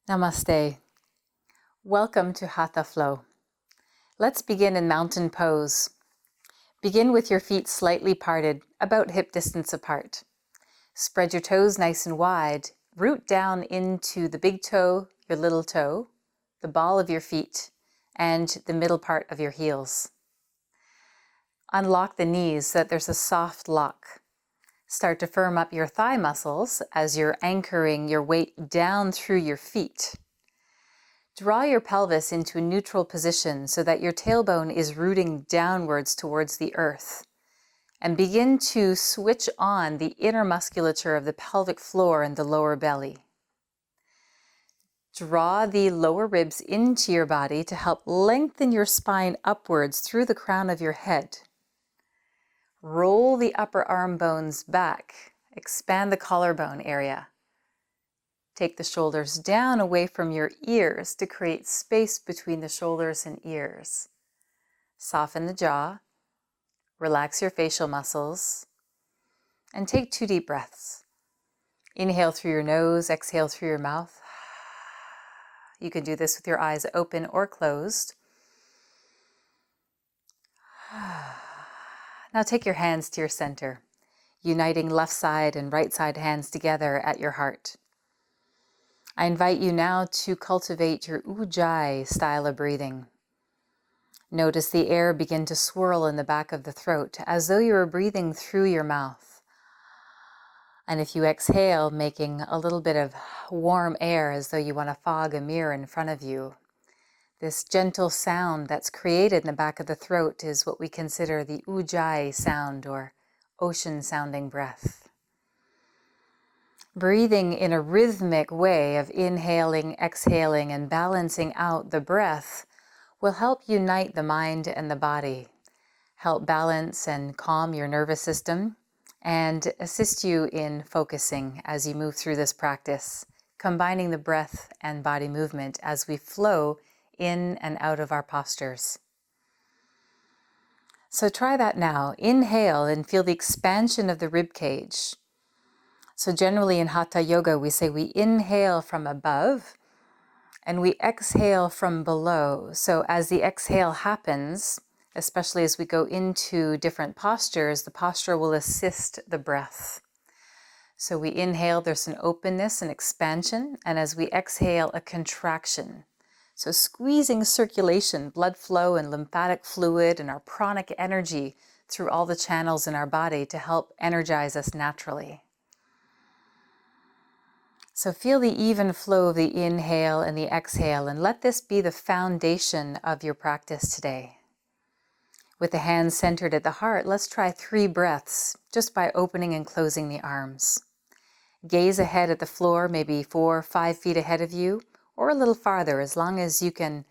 Namaste. Welcome to Hatha Flow. Let's begin in mountain pose. Begin with your feet slightly parted, about hip distance apart. Spread your toes nice and wide. Root down into the big toe, your little toe, the ball of your feet, and the middle part of your heels. Unlock the knees so that there's a soft lock. Start to firm up your thigh muscles as you're anchoring your weight down through your feet. Draw your pelvis into a neutral position so that your tailbone is rooting downwards towards the earth. And begin to switch on the inner musculature of the pelvic floor and the lower belly. Draw the lower ribs into your body to help lengthen your spine upwards through the crown of your head. Roll the upper arm bones back. Expand the collarbone area. Take the shoulders down away from your ears to create space between the shoulders and ears. Soften the jaw. Relax your facial muscles. And take 2 deep breaths. Inhale through your nose, exhale through your mouth. You can do this with your eyes open or closed. Now take your hands to your center, uniting left side and right side hands together at your heart. I invite you now to cultivate your ujjayi style of breathing. Notice the air begin to swirl in the back of the throat as though you were breathing through your mouth. And if you exhale, making a little bit of warm air as though you want to fog a mirror in front of you. This gentle sound that's created in the back of the throat is what we consider the ujjayi sound or ocean sounding breath. Breathing in a rhythmic way of inhaling, exhaling, and balancing out the breath will help unite the mind and the body, help balance and calm your nervous system, and assist you in focusing as you move through this practice, combining the breath and body movement as we flow in and out of our postures. So try that now. Inhale and feel the expansion of the rib cage. So generally in Hatha Yoga, we say we inhale from above and we exhale from below. So as the exhale happens, especially as we go into different postures, the posture will assist the breath. So we inhale, there's an openness and expansion, and as we exhale, a contraction. So squeezing circulation, blood flow and lymphatic fluid and our pranic energy through all the channels in our body to help energize us naturally. So feel the even flow of the inhale and the exhale, and let this be the foundation of your practice today. With the hands centered at the heart, let's try 3 breaths just by opening and closing the arms. Gaze ahead at the floor, maybe 4 or 5 feet ahead of you, or a little farther, as long as you can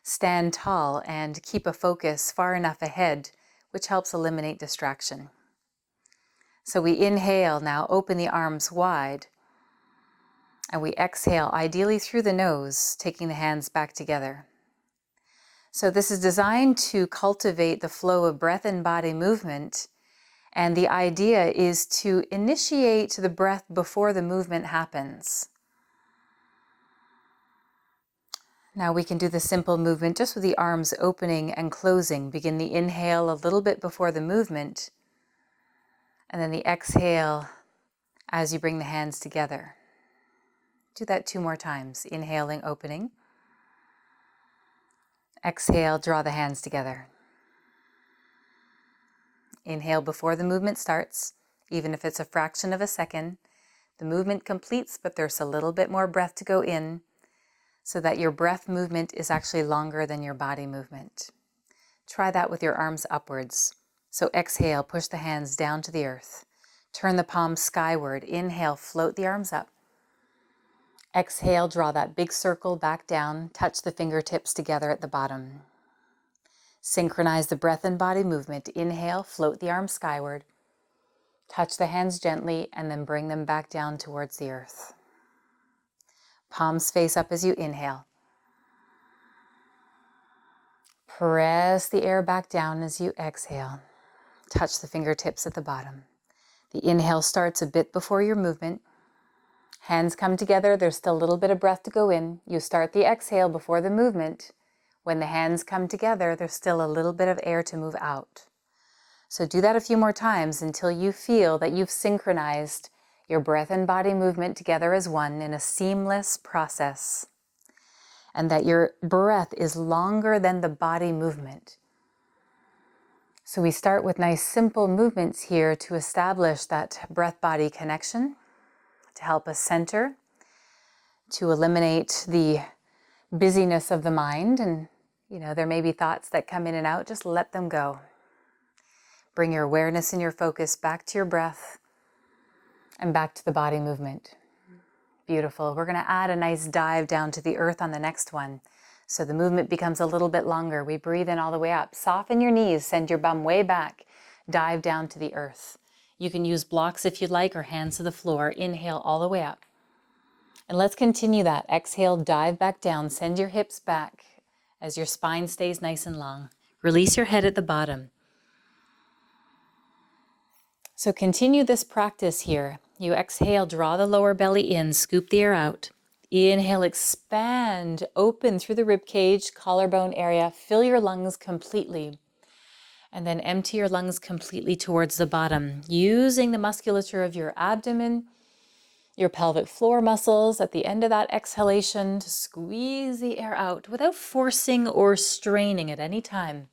stand tall and keep a focus far enough ahead, which helps eliminate distraction. So we inhale now, open the arms wide, and we exhale, ideally through the nose, taking the hands back together. So this is designed to cultivate the flow of breath and body movement, and the idea is to initiate the breath before the movement happens. Now we can do the simple movement just with the arms opening and closing. Begin the inhale a little bit before the movement, and then the exhale as you bring the hands together. Do that 2 more times. Inhaling, opening. Exhale, draw the hands together. Inhale before the movement starts, even if it's a fraction of a second. The movement completes, but there's a little bit more breath to go in, so that your breath movement is actually longer than your body movement. Try that with your arms upwards. So exhale, push the hands down to the earth. Turn the palms skyward. Inhale, float the arms up. Exhale, draw that big circle back down. Touch the fingertips together at the bottom. Synchronize the breath and body movement. Inhale, float the arms skyward. Touch the hands gently and then bring them back down towards the earth. Palms face up as you inhale. Press the air back down as you exhale. Touch the fingertips at the bottom. The inhale starts a bit before your movement. Hands come together. There's still a little bit of breath to go in. You start the exhale before the movement. When the hands come together, there's still a little bit of air to move out. So do that a few more times until you feel that you've synchronized your breath and body movement together as one in a seamless process, and that your breath is longer than the body movement. So we start with nice simple movements here to establish that breath-body connection, to help us center, to eliminate the busyness of the mind. And, there may be thoughts that come in and out, just let them go. Bring your awareness and your focus back to your breath and back to the body movement. Beautiful. We're going to add a nice dive down to the earth on the next one. So the movement becomes a little bit longer. We breathe in all the way up. Soften your knees, send your bum way back. Dive down to the earth. You can use blocks if you'd like, or hands to the floor. Inhale all the way up. And let's continue that. Exhale, dive back down. Send your hips back as your spine stays nice and long. Release your head at the bottom. So continue this practice here. You exhale, draw the lower belly in, scoop the air out. Inhale, expand, open through the rib cage, collarbone area, fill your lungs completely. And then empty your lungs completely towards the bottom, using the musculature of your abdomen, your pelvic floor muscles at the end of that exhalation to squeeze the air out without forcing or straining at any time.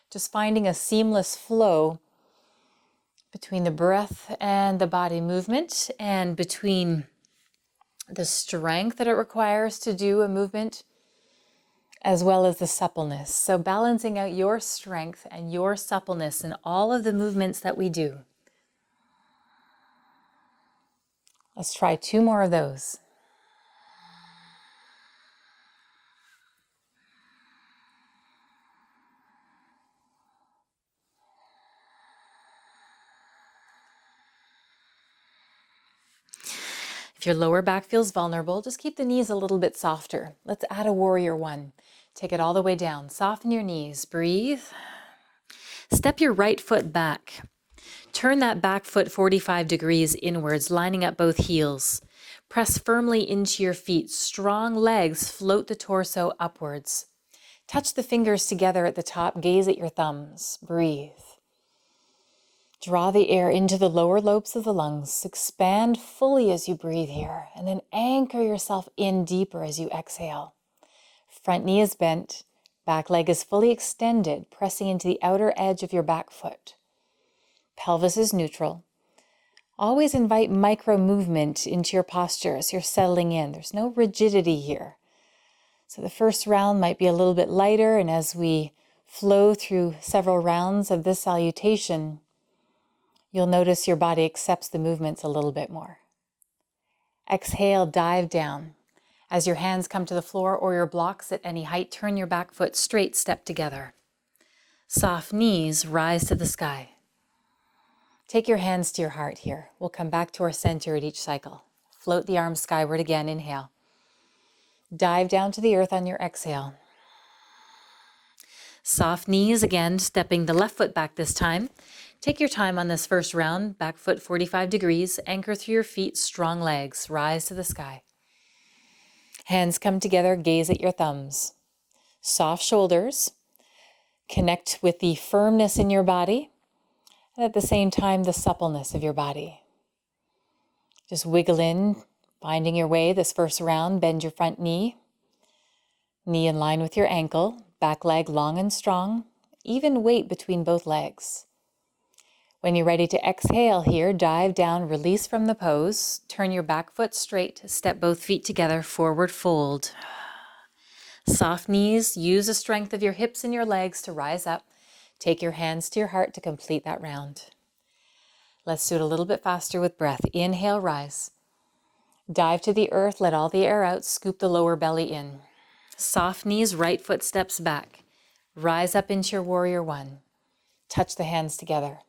Just finding a seamless flow between the breath and the body movement, and between the strength that it requires to do a movement, as well as the suppleness. So balancing out your strength and your suppleness in all of the movements that we do. Let's try 2 more of those. If your lower back feels vulnerable, just keep the knees a little bit softer. Let's add a warrior 1. Take it all the way down. Soften your knees. Breathe. Step your right foot back. Turn that back foot 45 degrees inwards, lining up both heels. Press firmly into your feet. Strong legs float the torso upwards. Touch the fingers together at the top. Gaze at your thumbs. Breathe. Draw the air into the lower lobes of the lungs. Expand fully as you breathe here, and then anchor yourself in deeper as you exhale. Front knee is bent. Back leg is fully extended, pressing into the outer edge of your back foot. Pelvis is neutral. Always invite micro movement into your posture as you're settling in. There's no rigidity here. So the first round might be a little bit lighter, and as we flow through several rounds of this salutation, you'll notice your body accepts the movements a little bit more. Exhale, dive down. As your hands come to the floor or your blocks at any height, turn your back foot straight, step together. Soft knees, rise to the sky. Take your hands to your heart here. We'll come back to our center at each cycle. Float the arms skyward again, inhale. Dive down to the earth on your exhale. Soft knees again, stepping the left foot back this time. Take your time on this first round. Back foot 45 degrees. Anchor through your feet, strong legs. Rise to the sky. Hands come together, gaze at your thumbs. Soft shoulders. Connect with the firmness in your body, and at the same time, the suppleness of your body. Just wiggle in, finding your way this first round. Bend your front knee. Knee in line with your ankle. Back leg long and strong. Even weight between both legs. When you're ready to exhale here, dive down, release from the pose. Turn your back foot straight. Step both feet together, forward fold. Soft knees. Use the strength of your hips and your legs to rise up. Take your hands to your heart to complete that round. Let's do it a little bit faster with breath. Inhale, rise. Dive to the earth, let all the air out, scoop the lower belly in. Soft knees, right foot steps back. Rise up into your warrior 1. Touch the hands together.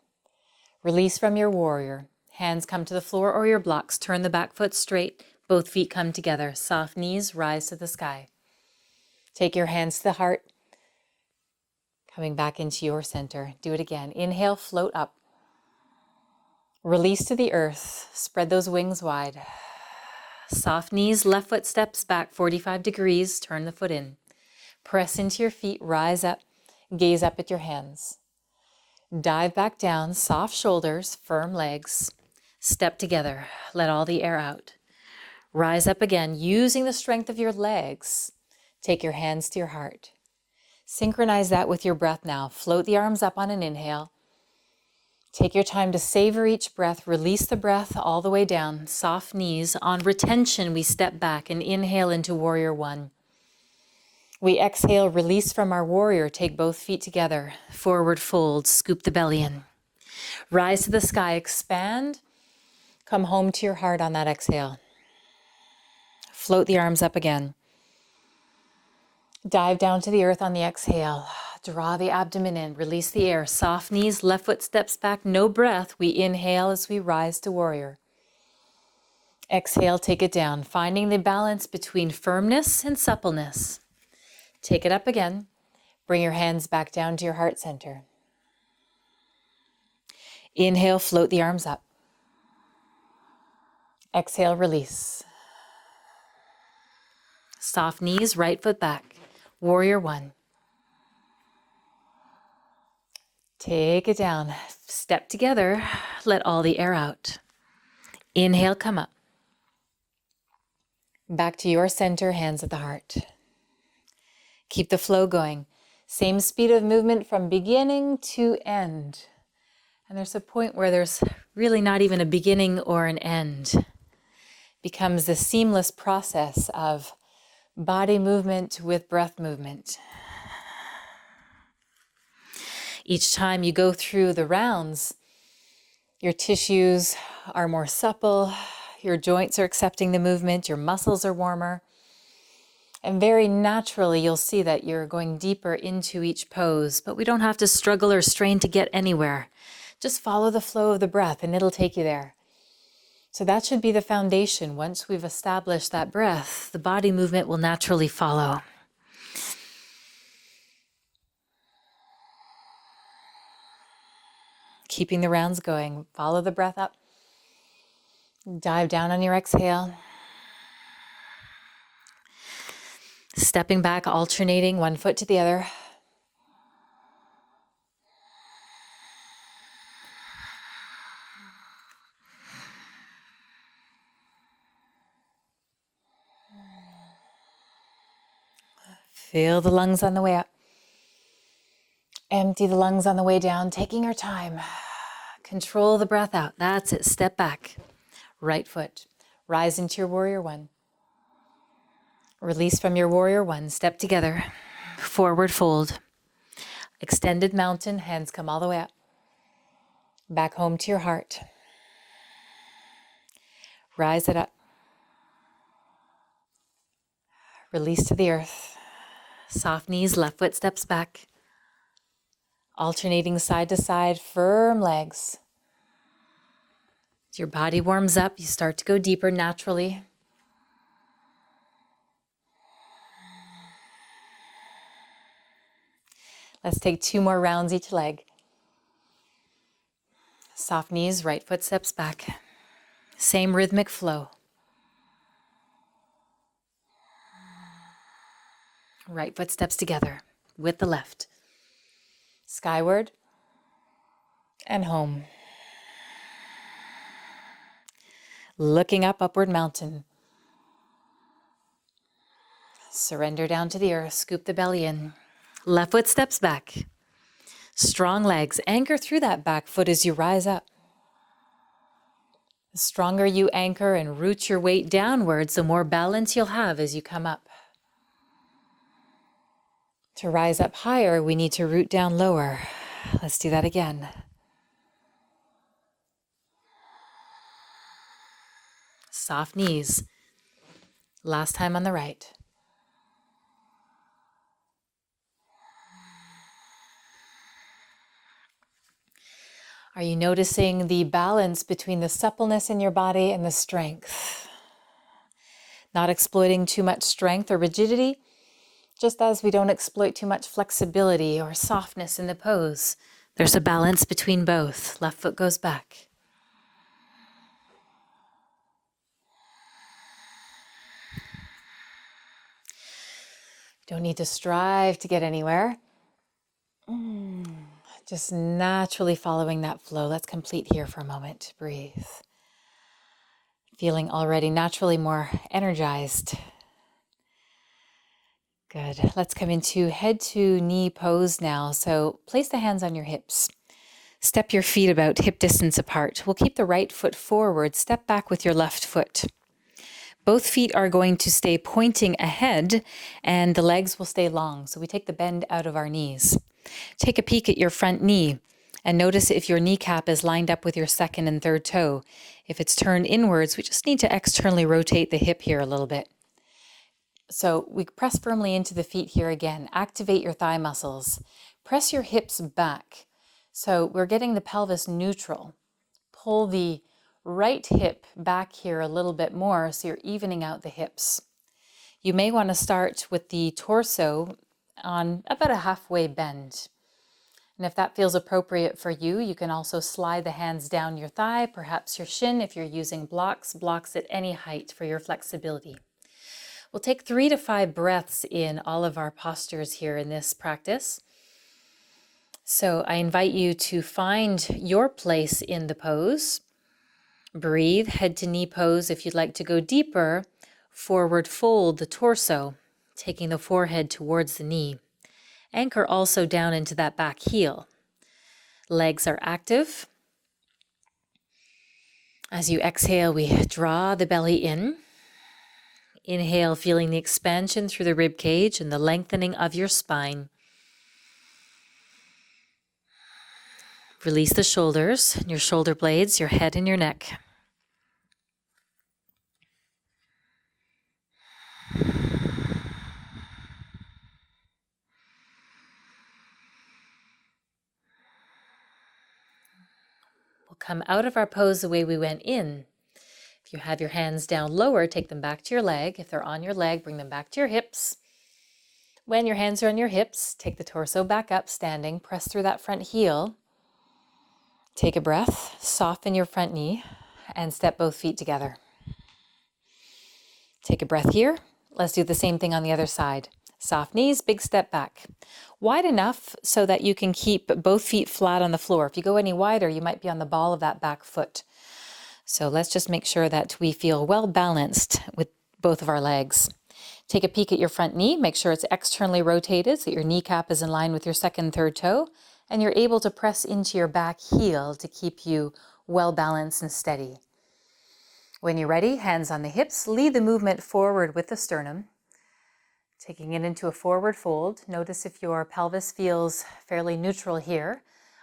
Release from your warrior. Hands come to the floor or your blocks. Turn the back foot straight. Both feet come together. Soft knees, rise to the sky. Take your hands to the heart. Coming back into your center. Do it again. Inhale, float up. Release to the earth. Spread those wings wide. Soft knees, left foot steps back 45 degrees, turn the foot in. Press into your feet, rise up, gaze up at your hands. Dive back down, soft shoulders, firm legs. Step together, let all the air out. Rise up again, using the strength of your legs. Take your hands to your heart. Synchronize that with your breath now. Float the arms up on an inhale. Take your time to savor each breath. Release the breath all the way down. Soft knees. On retention, we step back and inhale into warrior one. We exhale, release from our warrior. Take both feet together. Forward fold, scoop the belly in. Rise to the sky, expand. Come home to your heart on that exhale. Float the arms up again. Dive down to the earth on the exhale. Draw the abdomen in, release the air. Soft knees, left foot steps back, no breath. We inhale as we rise to warrior. Exhale, take it down, finding the balance between firmness and suppleness. Take it up again. Bring your hands back down to your heart center. Inhale, float the arms up. Exhale, release. Soft knees, right foot back. Warrior one. Take it down. Step together. Let all the air out. Inhale, come up. Back to your center, hands at the heart. Keep the flow going. Same speed of movement from beginning to end. And there's a point where there's really not even a beginning or an end. It becomes the seamless process of body movement with breath movement. Each time you go through the rounds, your tissues are more supple, your joints are accepting the movement, your muscles are warmer, and very naturally you'll see that you're going deeper into each pose, but we don't have to struggle or strain to get anywhere. Just follow the flow of the breath and it'll take you there. So that should be the foundation. Once we've established that breath, the body movement will naturally follow. Keeping the rounds going. Follow the breath up. Dive down on your exhale. Stepping back, alternating one foot to the other. Feel the lungs on the way up. Empty the lungs on the way down, taking your time. Control the breath out. That's it. Step back. Right foot. Rise into your warrior one. Release from your warrior one. Step together. Forward fold. Extended mountain. Hands come all the way up. Back home to your heart. Rise it up. Release to the earth. Soft knees, left foot steps back. Alternating side to side, firm legs. As your body warms up, you start to go deeper naturally. Let's take 2 more rounds each leg. Soft knees, right foot steps back. Same rhythmic flow. Right foot steps together with the left. Skyward and home. Looking up, upward mountain. Surrender down to the earth, scoop the belly in. Left foot steps back. Strong legs, anchor through that back foot as you rise up. The stronger you anchor and root your weight downwards, the more balance you'll have as you come up. To rise up higher, we need to root down lower. Let's do that again. Soft knees. Last time on the right. Are you noticing the balance between the suppleness in your body and the strength? Not exploiting too much strength or rigidity, just as we don't exploit too much flexibility or softness in the pose. There's a balance between both. Left foot goes back. Don't need to strive to get anywhere. Just naturally following that flow. Let's complete here for a moment. Breathe. Feeling already naturally more energized. Good. Let's come into head to knee pose now. So place the hands on your hips. Step your feet about hip distance apart. We'll keep the right foot forward. Step back with your left foot. Both feet are going to stay pointing ahead and the legs will stay long. So we take the bend out of our knees. Take a peek at your front knee and notice if your kneecap is lined up with your second and third toe. If it's turned inwards, we just need to externally rotate the hip here a little bit. So we press firmly into the feet here again. Activate your thigh muscles. Press your hips back. So we're getting the pelvis neutral. Pull the right hip back here a little bit more so you're evening out the hips. You may want to start with the torso on about a halfway bend. And if that feels appropriate for you, you can also slide the hands down your thigh, perhaps your shin if you're using blocks at any height for your flexibility. We'll take 3 to 5 breaths in all of our postures here in this practice. So I invite you to find your place in the pose. Breathe, head to knee pose. If you'd like to go deeper, forward fold the torso, taking the forehead towards the knee. Anchor also down into that back heel. Legs are active. As you exhale, we draw the belly in. Inhale, feeling the expansion through the rib cage and the lengthening of your spine. Release the shoulders, your shoulder blades, your head and your neck. We'll come out of our pose the way we went in. If you have your hands down lower, take them back to your leg. If they're on your leg, bring them back to your hips. When your hands are on your hips, take the torso back up, standing, press through that front heel. Take a breath, soften your front knee, and step both feet together. Take a breath here. Let's do the same thing on the other side. Soft knees, big step back. Wide enough so that you can keep both feet flat on the floor. If you go any wider, you might be on the ball of that back foot. So let's just make sure that we feel well balanced with both of our legs. Take a peek at your front knee. Make sure it's externally rotated so that your kneecap is in line with your second, third toe. And you're able to press into your back heel to keep you well balanced and steady. When you're ready, hands on the hips, lead the movement forward with the sternum. Taking it into a forward fold. Notice if your pelvis feels fairly neutral here.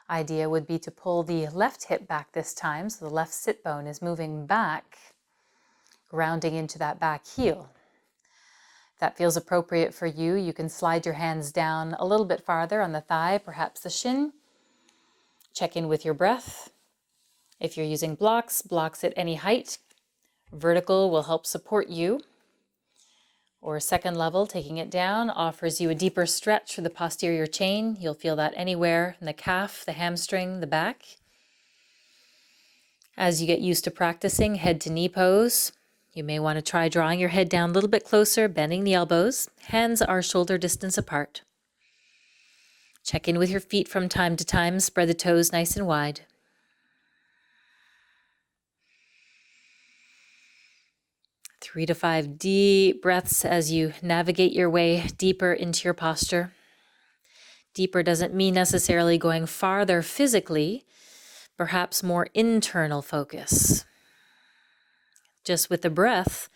Idea would be to pull the left hip back this time, so the left sit bone is moving back, grounding into that back heel. If that feels appropriate for you, you can slide your hands down a little bit farther on the thigh, perhaps the shin. Check in with your breath. If you're using blocks at any height. Vertical will help support you. Or second level, taking it down, offers you a deeper stretch for the posterior chain. You'll feel that anywhere in the calf, the hamstring, the back. As you get used to practicing head to knee pose, you may want to try drawing your head down a little bit closer, bending the elbows. Hands are shoulder distance apart. Check in with your feet from time to time. Spread the toes nice and wide. Three to 5 deep breaths as you navigate your way deeper into your posture. Deeper doesn't mean necessarily going farther physically, perhaps more internal focus. Just with the breath,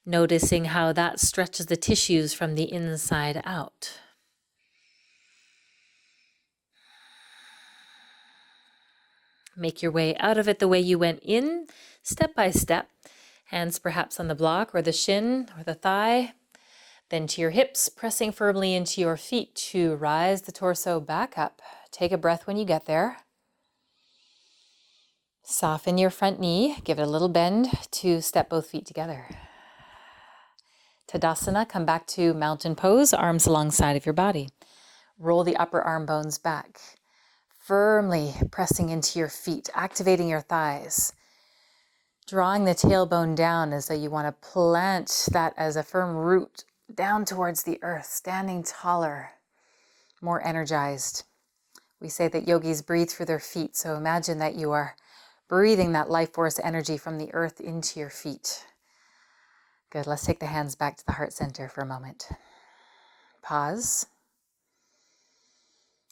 noticing how that stretches the tissues from the inside out. Make your way out of it the way you went in, step by step. Hands perhaps on the block or the shin or the thigh. Then to your hips, pressing firmly into your feet to rise the torso back up. Take a breath when you get there. Soften your front knee. Give it a little bend to step both feet together. Tadasana, come back to mountain pose, arms alongside of your body. Roll the upper arm bones back. Firmly pressing into your feet, activating your thighs. Drawing the tailbone down as though you want to plant that as a firm root down towards the earth, standing taller, more energized. We say that yogis breathe through their feet, so imagine that you are breathing that life force energy from the earth into your feet. Good, let's take the hands back to the heart center for a moment. Pause.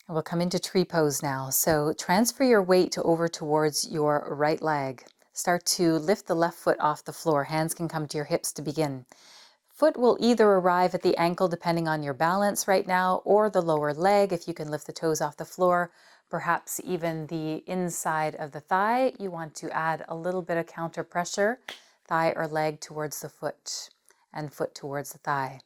We'll come into tree pose now. So transfer your weight over towards your right leg. Start to lift the left foot off the floor. Hands can come to your hips to begin. Foot will either arrive at the ankle depending on your balance right now, or the lower leg if you can lift the toes off the floor, perhaps even the inside of the thigh. You want to add a little bit of counter pressure, thigh or leg towards the foot and foot towards the thigh.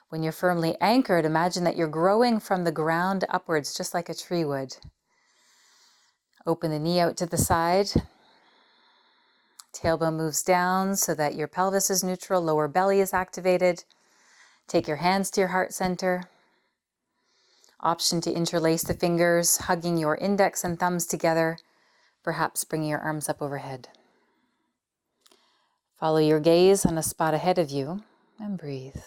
When you're firmly anchored, imagine that you're growing from the ground upwards, just like a tree would. Open the knee out to the side. Tailbone moves down so that your pelvis is neutral, lower belly is activated. Take your hands to your heart center. Option to interlace the fingers, hugging your index and thumbs together, perhaps bringing your arms up overhead. Follow your gaze on a spot ahead of you and breathe.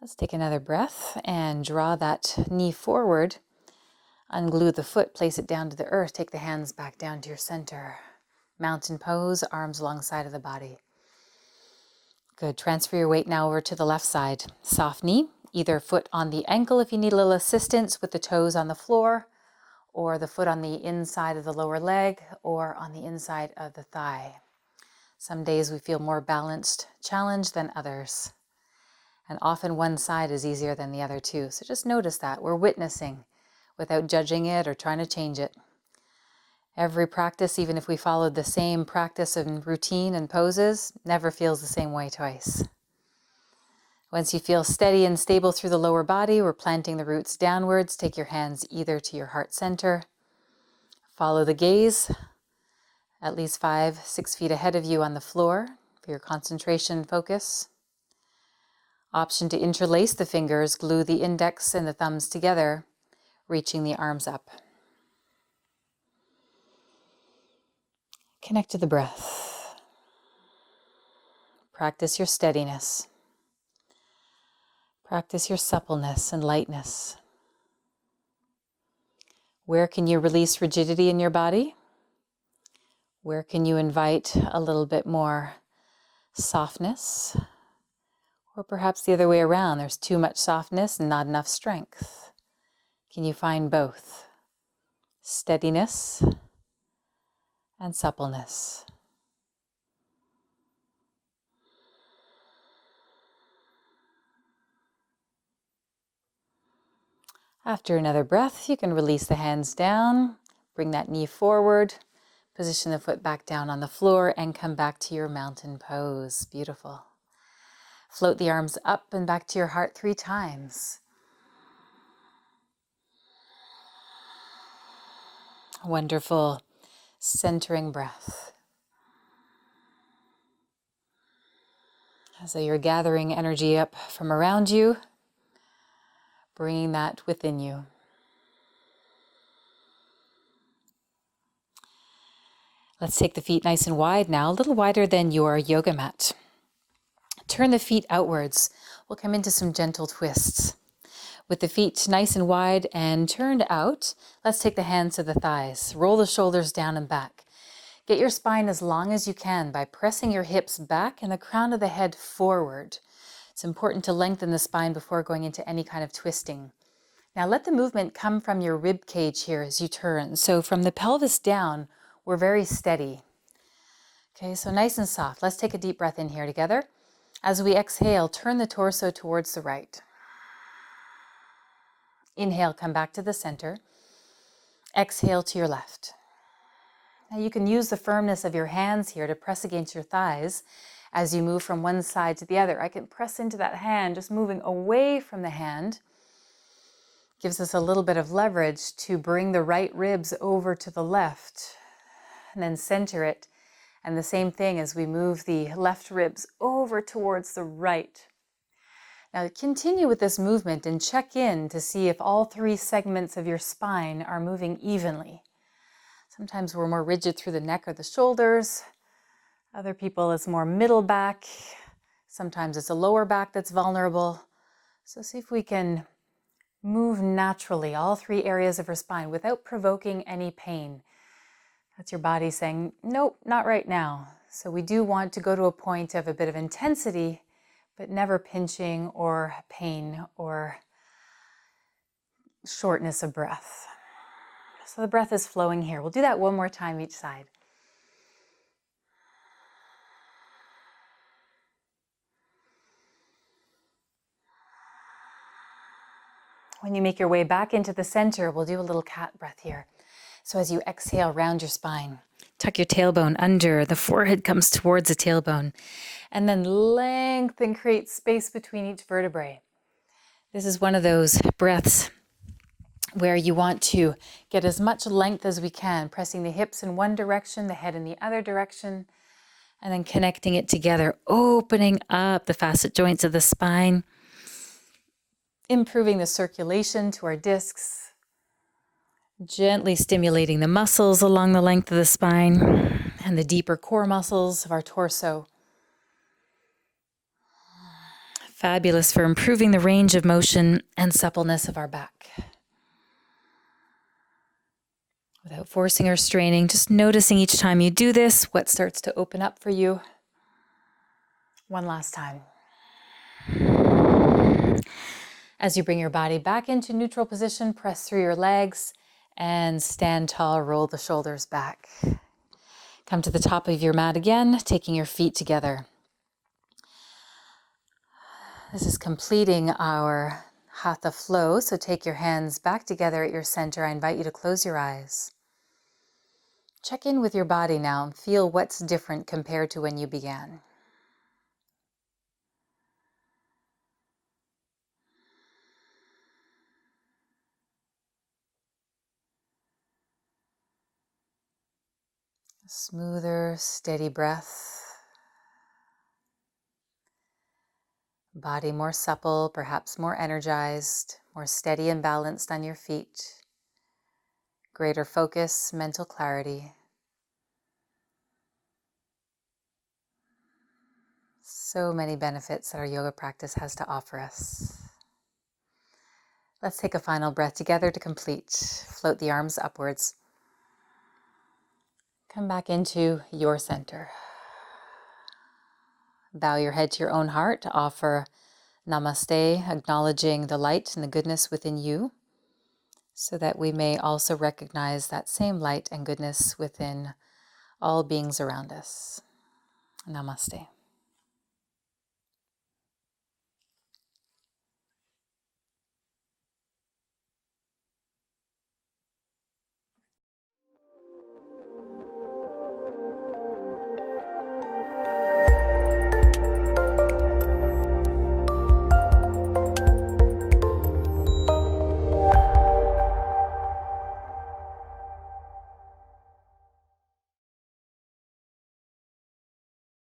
Let's take another breath and draw that knee forward. Unglue the foot, place it down to the earth. Take the hands back down to your center. Mountain pose, arms alongside of the body. Good. Transfer your weight now over to the left side. Soft knee, either foot on the ankle if you need a little assistance with the toes on the floor, or the foot on the inside of the lower leg, or on the inside of the thigh. Some days we feel more balanced, challenged than others. And often one side is easier than the other too. So just notice that. We're witnessing without judging it or trying to change it. Every practice, even if we followed the same practice and routine and poses, never feels the same way twice. Once you feel steady and stable through the lower body, we're planting the roots downwards. Take your hands either to your heart center. Follow the gaze at least 5-6 feet ahead of you on the floor for your concentration and focus. Option to interlace the fingers, glue the index and the thumbs together, reaching the arms up. Connect to the breath. Practice your steadiness. Practice your suppleness and lightness. Where can you release rigidity in your body? Where can you invite a little bit more softness? Or perhaps the other way around, there's too much softness and not enough strength. Can you find both? Steadiness and suppleness. After another breath, you can release the hands down, bring that knee forward, position the foot back down on the floor, and come back to your mountain pose. Beautiful. Float the arms up and back to your heart 3 times. Wonderful. Centering breath. So you're gathering energy up from around you, bringing that within you. Let's take the feet nice and wide now, a little wider than your yoga mat. Turn the feet outwards. We'll come into some gentle twists. With the feet nice and wide and turned out, let's take the hands to the thighs. Roll the shoulders down and back. Get your spine as long as you can by pressing your hips back and the crown of the head forward. It's important to lengthen the spine before going into any kind of twisting. Now let the movement come from your rib cage here as you turn. So from the pelvis down, we're very steady. Okay, so nice and soft. Let's take a deep breath in here together. As we exhale, turn the torso towards the right. Inhale, come back to the center. Exhale to your left. Now you can use the firmness of your hands here to press against your thighs as you move from one side to the other. I can press into that hand, just moving away from the hand. Gives us a little bit of leverage to bring the right ribs over to the left and then center it And the same thing as we move the left ribs over towards the right. Now continue with this movement and check in to see if all three segments of your spine are moving evenly. Sometimes we're more rigid through the neck or the shoulders. Other people it's more middle back. Sometimes it's a lower back that's vulnerable. So see if we can move naturally all three areas of your spine without provoking any pain. That's your body saying, nope, not right now. So we do want to go to a point of a bit of intensity, but never pinching or pain or shortness of breath. So the breath is flowing here. We'll do that one more time each side. When you make your way back into the center, we'll do a little cat breath here. So as you exhale, round your spine. Tuck your tailbone under. The forehead comes towards the tailbone. And then lengthen, create space between each vertebrae. This is one of those breaths where you want to get as much length as we can, pressing the hips in one direction, the head in the other direction, and then connecting it together, opening up the facet joints of the spine, improving the circulation to our discs, gently stimulating the muscles along the length of the spine and the deeper core muscles of our torso. Fabulous for improving the range of motion and suppleness of our back. Without forcing or straining, just noticing each time you do this, what starts to open up for you. One last time. As you bring your body back into neutral position, press through your legs and stand tall, roll the shoulders back. Come to the top of your mat again, taking your feet together. This is completing our Hatha flow, so take your hands back together at your center. I invite you to close your eyes. Check in with your body now and feel what's different compared to when you began. A smoother, steady breath. Body more supple, perhaps more energized, more steady and balanced on your feet. Greater focus, mental clarity. So many benefits that our yoga practice has to offer us. Let's take a final breath together to complete. Float the arms upwards. Come back into your center. Bow your head to your own heart to offer namaste, acknowledging the light and the goodness within you, so that we may also recognize that same light and goodness within all beings around us. Namaste.